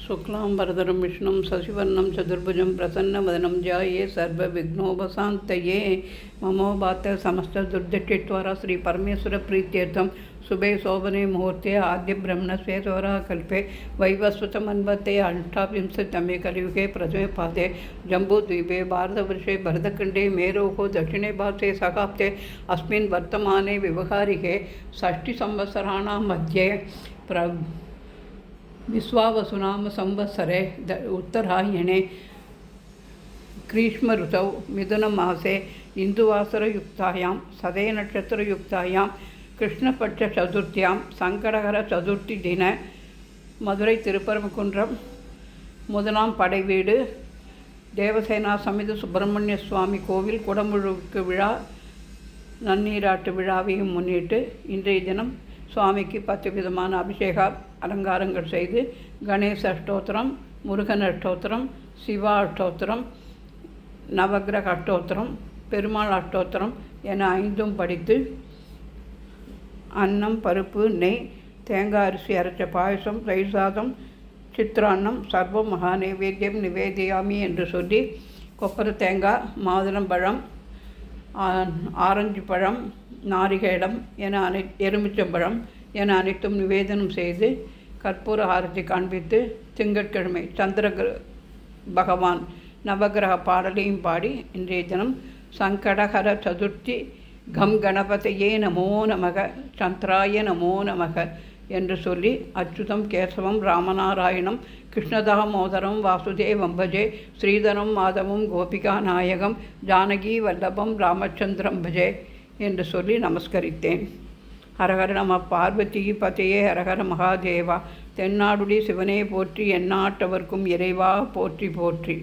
शुक्लांबरधरं विष्णुं शशिवर्णं चतुर्भुजं प्रसन्नवदनं ध्याये सर्वविघ्नोपशान्तये ममोभात समस्तदुर्दक्षित्वारा श्री परमेश्वर प्रीत्यर्थं शुभे शोभने मुहूर्ते आद्य ब्रह्मणस्वेश्वरः कल्पे वैवस्वतमन्वते अष्टाविंशतमे कलियुगे प्रथमे पादे जम्बूद्वीपे भारतवर्षे भरतखण्डे मेरोः दक्षिणे भारते सकाप्ते अस्मिन् वर्तमाने व्यवहारिके षष्टिसंवत्सराणां मध्ये विश्वावसुनाम संवत्सरे उत्तरायणे ग्रीष्म ऋतौ मिथुनमासे इन्दुवासरयुक्तायां सदे नक्षत्रयुक्तायां कृष्णपक्षचतुर्थ्यां सङ्कटहरचतुर्थी मधुரை திருப்பரங்குன்றம் முதலாம் படை வீடு தேவசேனா சமித சுப்பிரமணிய சுவாமி கோவில் குடமுழுக்கு விழா நன்னீராட்டு விழாவையும் முன்னிட்டு இன்றைய தினம் சுவாமிக்கு 10 விதமான அபிஷேக அலங்காரங்கள் செய்து கணேச அஷ்டோத்திரம், முருகன் அஷ்டோத்திரம், சிவா அஷ்டோத்திரம், நவகிரக அஷ்டோத்திரம், பெருமாள் அஷ்டோத்திரம் என 5 படித்து அன்னம், பருப்பு, நெய், தேங்காய் அரிசி அரைச்ச பாயசம், தயிர் சாதம், சித்திரான்னம் சர்வம் மகா நைவேத்தியம் நிவேதியாமி என்று சொல்லி கொப்பரை தேங்காய், மாதுளம்பழம், ஆரஞ்சு பழம், நாரிகேடம் என எலுமிச்சம்பழம் என அனைத்தும் நிவேதனம் செய்து கற்பூர ஆரத்தி காண்பித்து திங்கட்கிழமை சந்திர பகவான் நவகிரக பாடலையும் பாடி இன்றைய தினம் சங்கடஹர சதுர்த்தி கம் கணபதையே நமோ நமக சந்திராய நமோ நமக என்று சொல்லி அச்சுதம் கேசவம் ராமநாராயணம் கிருஷ்ணதாமோதரம் வாசுதேவம் பஜே ஸ்ரீதரம் மாதவம் கோபிகா நாயகம் ஜானகி வல்லபம் ராமச்சந்திரம் பஜே என்று சொல்லி நமஸ்கரித்தேன். ஹரஹர நம பார்வதி பதையே ஹரஹர மகாதேவா. தென்னாடுடி சிவனே போற்றி, எந்நாட்டவர்க்கும் இறைவா போற்றி போற்றி.